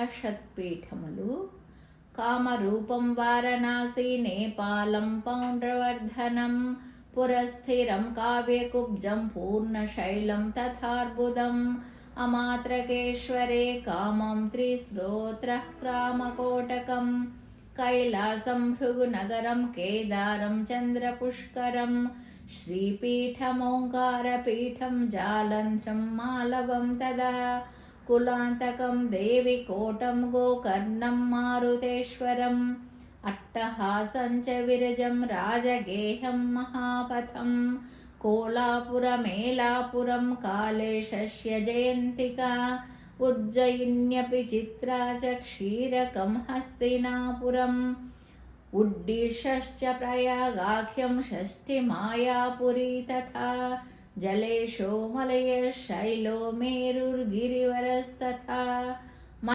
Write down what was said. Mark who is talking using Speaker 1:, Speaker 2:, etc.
Speaker 1: పంచాశత్పీఠములు కామరూపం వారణాసి నేపాలం పౌండ్రవర్ధనం పురస్థిరం కావ్యకుబ్జం పూర్ణశైలం తథార్బుదం అమాత్రకేశ్వరే కామం త్రిశ్రోత్రః క్రామకోటకం కైలాసం భృగునగరం కేదారం చంద్రపుష్కరం శ్రీపీఠమోంకారపీఠం జాలంధ్రం మాలవం తదా కులాంతకం దేవికోటం గోకర్ణం మారుతేశ్వరం అట్టహాసం చ విరజం రాజగేహం మహాపథం కోలాపురమేలాపురం కాళేశస్య జయంతికా ఉజ్జయిన్యపి చిత్రా చ క్షీరకం హస్తినాపురం ఉడ్డిషశ్చ ప్రయాగాఖ్యం షష్ఠిమాయాపురీ తథా జలేషో మలయశైలో మేరుర్గిరివరస్తథా